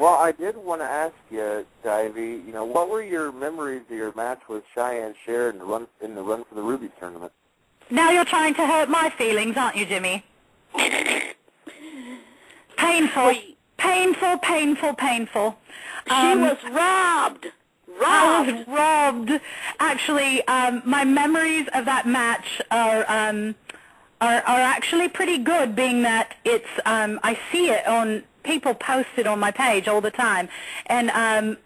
Well, I did want to ask you, Divey, what were your memories of your match with Cheyenne Sharon in the Run for the Rubies tournament? Now you're trying to hurt my feelings, aren't you, Jimmy? Painful. Painful, painful, painful. She was robbed. I was robbed. Actually, my memories of that match are actually pretty good, being that it's I see it on people post it on my page all the time, and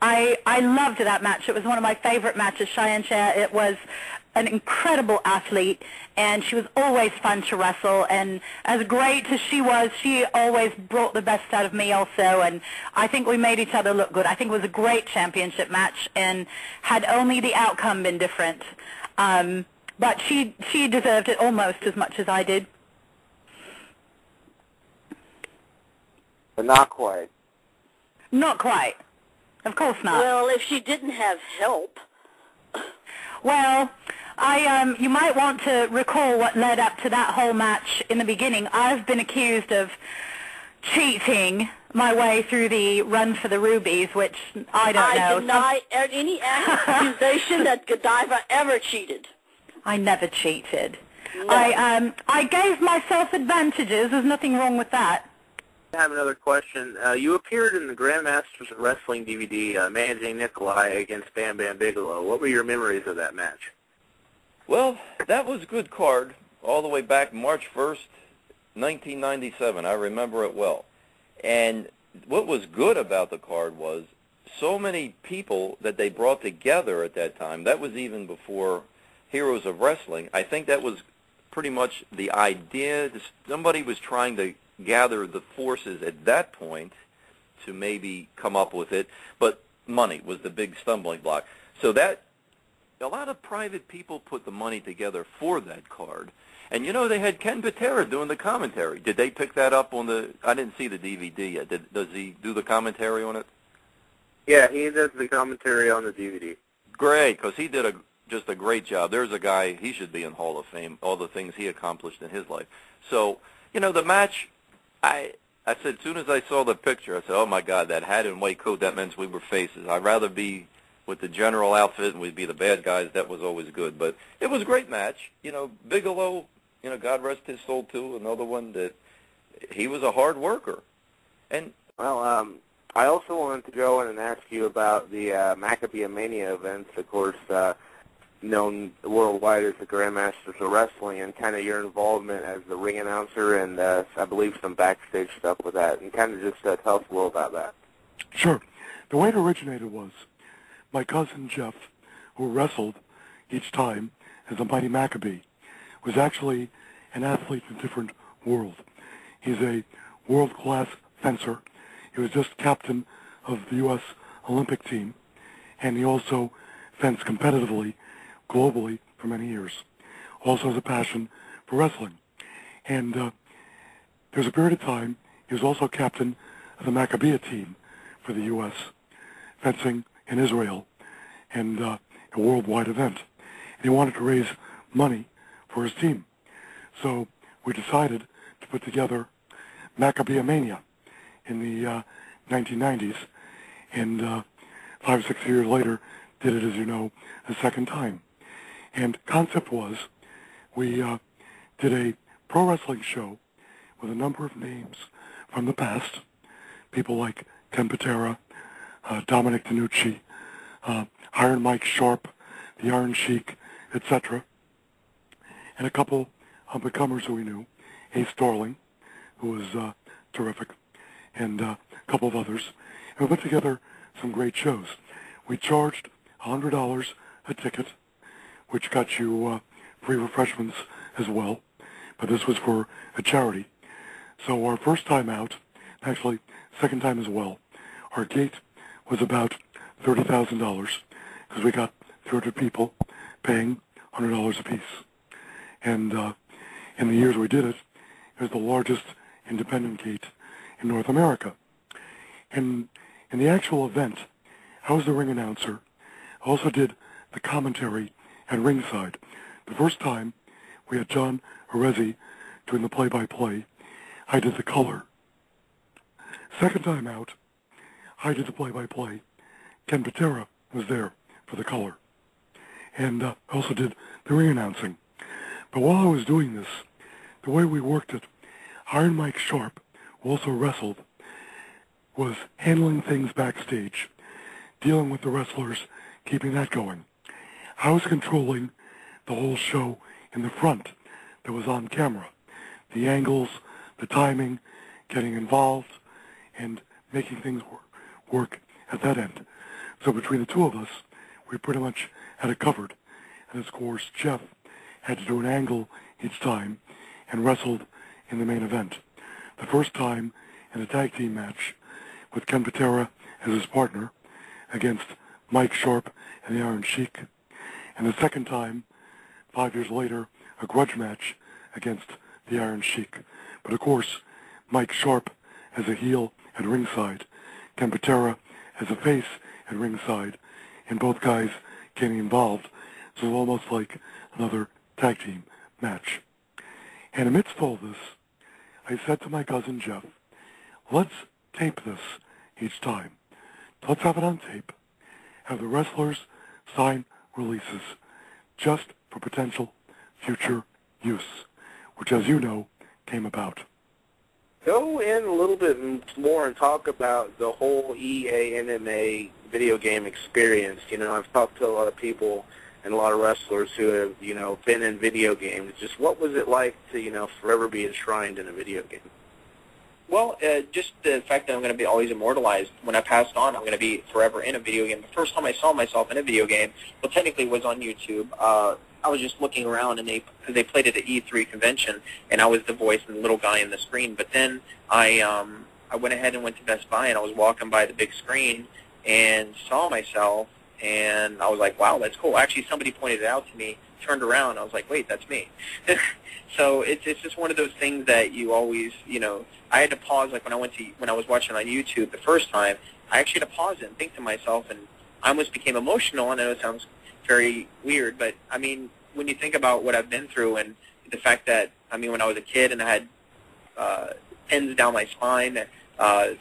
I loved that match. It was one of my favorite matches. Cheyenne Cher, it was an incredible athlete, and she was always fun to wrestle, and as great as she was, she always brought the best out of me also, and I think we made each other look good. I think it was a great championship match, and had only the outcome been different, but she deserved it almost as much as I did. But not quite. Not quite. Of course not. Well, if she didn't have help. Well, you might want to recall what led up to that whole match in the beginning. I've been accused of cheating my way through the Run for the Rubies, which I don't know. I deny any accusation that Godiva ever cheated. I never cheated. No. I gave myself advantages. There's nothing wrong with that. I have another question. You appeared in the Grandmasters of Wrestling DVD managing Nikolai against Bam Bam Bigelow. What were your memories of that match? Well, that was a good card all the way back March 1st, 1997. I remember it well. And what was good about the card was so many people that they brought together at that time. That was even before Heroes of Wrestling. I think that was pretty much the idea. Somebody was trying to gather the forces at that point to maybe come up with it, but money was the big stumbling block. So that a lot of private people put the money together for that card. And they had Ken Patera doing the commentary. Did they pick that up on the, I didn't see the DVD yet. Does he do the commentary on it? Yeah, he does the commentary on the DVD. Great, because he did just a great job. There's a guy, he should be in Hall of Fame, all the things he accomplished in his life. So, the match, I said, as soon as I saw the picture, I said, oh, my God, that hat and white coat, that meant we were faces. I'd rather be with the general outfit and we'd be the bad guys. That was always good. But it was a great match. Bigelow, God rest his soul, too, another one that he was a hard worker. And well, I also wanted to go in and ask you about the Mcafee Mania events, of course, known worldwide as the Grandmasters of Wrestling, and kind of your involvement as the ring announcer and I believe some backstage stuff with that, and kind of just tell us a little about that. Sure. The way it originated was my cousin Jeff, who wrestled each time as a Mighty Maccabee, was actually an athlete in a different world. He's a world-class fencer. He was just captain of the U.S. Olympic team, and he also fenced competitively globally for many years. Also has a passion for wrestling. And there was a period of time he was also captain of the Maccabee team for the U.S., fencing in Israel, and a worldwide event. And he wanted to raise money for his team. So we decided to put together Mcafee Mania in the 1990s, and 5 or 6 years later did it, as you know, a second time. And concept was we did a pro wrestling show with a number of names from the past, people like Ken Patera, Dominic DeNucci, Iron Mike Sharp, the Iron Sheik, etc., and a couple up-and-comers who we knew, Ace Darling, who was terrific, and a couple of others. And we put together some great shows. We charged $100 a ticket, which got you free refreshments as well, but this was for a charity. So our first time out, actually second time as well, our gate was about $30,000 because we got 300 people paying $100 apiece. And in the years we did it, it was the largest independent gate in North America. And in the actual event, I was the ring announcer. I also did the commentary at ringside. The first time, we had John Arezzi doing the play-by-play. I did the color. Second time out, I did the play-by-play. Ken Patera was there for the color. And I also did the ring announcing. But while I was doing this, the way we worked it, Iron Mike Sharp, who also wrestled, was handling things backstage, dealing with the wrestlers, keeping that going. I was controlling the whole show in the front that was on camera, the angles, the timing, getting involved, and making things work at that end. So between the two of us, we pretty much had it covered. And of course, Jeff had to do an angle each time and wrestled in the main event. The first time in a tag team match with Ken Patera as his partner against Mike Sharp and the Iron Sheik. And the second time, 5 years later, a grudge match against the Iron Sheik. But of course, Mike Sharp as a heel at ringside, Ken Patera as a face at ringside, and both guys getting involved. So almost like another tag team match. And amidst all this, I said to my cousin Jeff, let's tape this each time. Let's have it on tape. Have the wrestlers sign releases just for potential future use, which, as you know, came about. Go in a little bit more and talk about the whole EA MMA video game experience. You know, I've talked to a lot of people and a lot of wrestlers who have, you know, been in video games. Just what was it like to, you know, forever be enshrined in a video game? Well, just the fact that I'm going to be always immortalized. When I passed on, I'm going to be forever in a video game. The first time I saw myself in a video game, well, technically was on YouTube. I was just looking around, and because they played it at E3 convention, and I was the voice and the little guy in the screen. But then I went ahead and went to Best Buy, and I was walking by the big screen and saw myself, and I was like, wow, that's cool. Actually, somebody pointed it out to me, turned around, and I was like, wait, that's me. So it's just one of those things that you always, you know, I had to pause, like when I was watching on YouTube the first time, I actually had to pause it and think to myself, and I almost became emotional. And I know it sounds very weird, but I mean, when you think about what I've been through and the fact that, I mean, when I was a kid and I had pins down my spine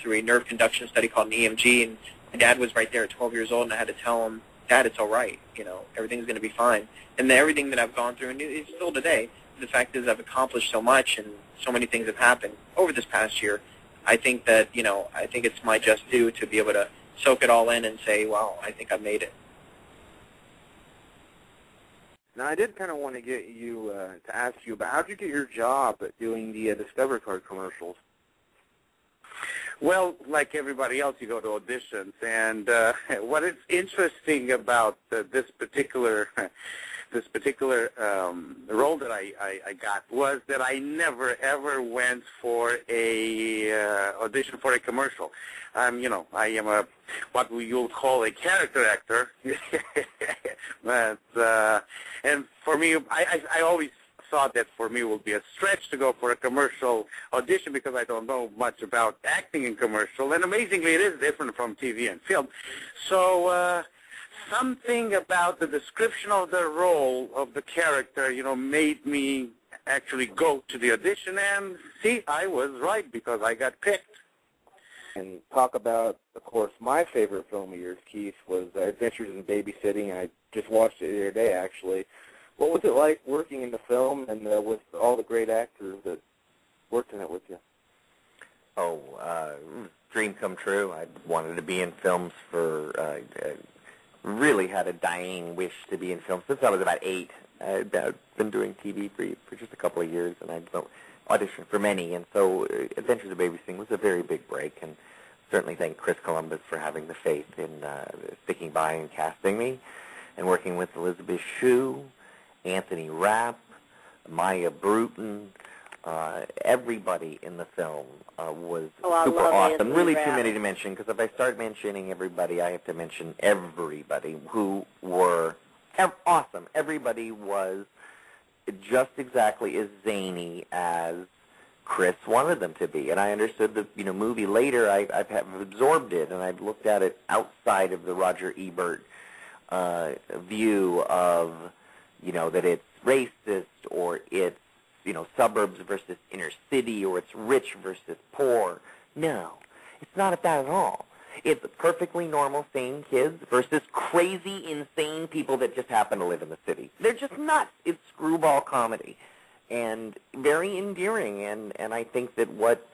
through a nerve conduction study called an EMG, and my dad was right there at 12 years old, and I had to tell him, Dad, it's all right, you know, everything's going to be fine. And everything that I've gone through, and it's still today, the fact is I've accomplished so much and so many things have happened over this past year. I think that, you know, I think it's my just due to be able to soak it all in and say, wow, I think I've made it. Now, I did kind of want to get you to ask you about how did you get your job at doing the Discovery Card commercials? Well, like everybody else, you go to auditions, and what is interesting about this particular role that I got was that I never ever went for a audition for a commercial. You know, I am what you'll call a character actor, but and for me, I always thought that for me it would be a stretch to go for a commercial audition because I don't know much about acting in commercial, and amazingly it is different from TV and film. So something about the description of the role of the character, you know, made me actually go to the audition, and see, I was right because I got picked. And talk about, of course, my favorite film of yours, Keith, was Adventures in Babysitting. I just watched it the other day, actually. What was it like working in the film and with all the great actors that worked in it with you? Oh, dream come true. I wanted to be in films for, really had a dying wish to be in films since I was about 8. I've been doing TV for just a couple of years, and I'd auditioned for many. And so Adventures of Babysitting was a very big break, and certainly thank Chris Columbus for having the faith in sticking by and casting me, and working with Elizabeth Shue, Anthony Rapp, Maya Bruton, everybody in the film was super awesome. Really too many to mention, because if I start mentioning everybody, I have to mention everybody who were awesome. Everybody was just exactly as zany as Chris wanted them to be. And I understood the movie later. I've absorbed it, and I've looked at it outside of the Roger Ebert view of, that it's racist, or it's, suburbs versus inner city, or it's rich versus poor. No, it's not that at all. It's perfectly normal, sane kids versus crazy, insane people that just happen to live in the city. They're just nuts. It's screwball comedy, and very endearing. And I think that what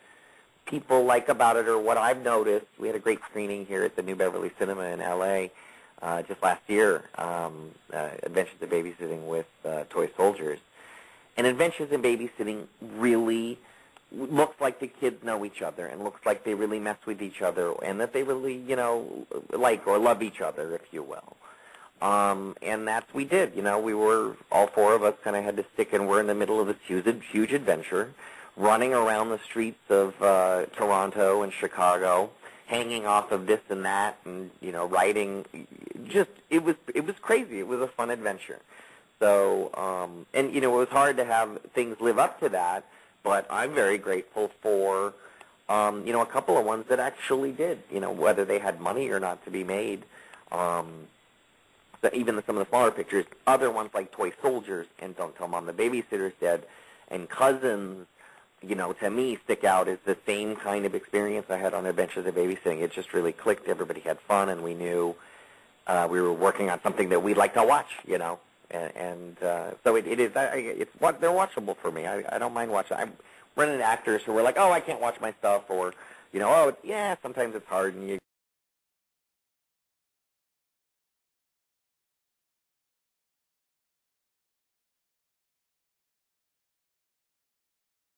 people like about it, or what I've noticed, we had a great screening here at the New Beverly Cinema in L.A. Just last year, Adventures in Babysitting with Toy Soldiers. And Adventures in Babysitting really looks like the kids know each other, and looks like they really mess with each other, and that they really, like or love each other, if you will. And that's we did. We were, all four of us kind of had to stick, and we're in the middle of this huge adventure, running around the streets of Toronto and Chicago, hanging off of this and that, and riding. Just it was crazy. It was a fun adventure. So and it was hard to have things live up to that. But I'm very grateful for, a couple of ones that actually did, whether they had money or not to be made. Even some of the smaller pictures, other ones like Toy Soldiers and Don't Tell Mom the Babysitter's Dead and Cousins, to me stick out as the same kind of experience I had on Adventures of Babysitting. It just really clicked. Everybody had fun, and we knew we were working on something that we'd like to watch, And so it is. They're watchable for me. I don't mind watching. I'm running into actors who were like, "Oh, I can't watch my stuff," or, "Oh, yeah, sometimes it's hard," and you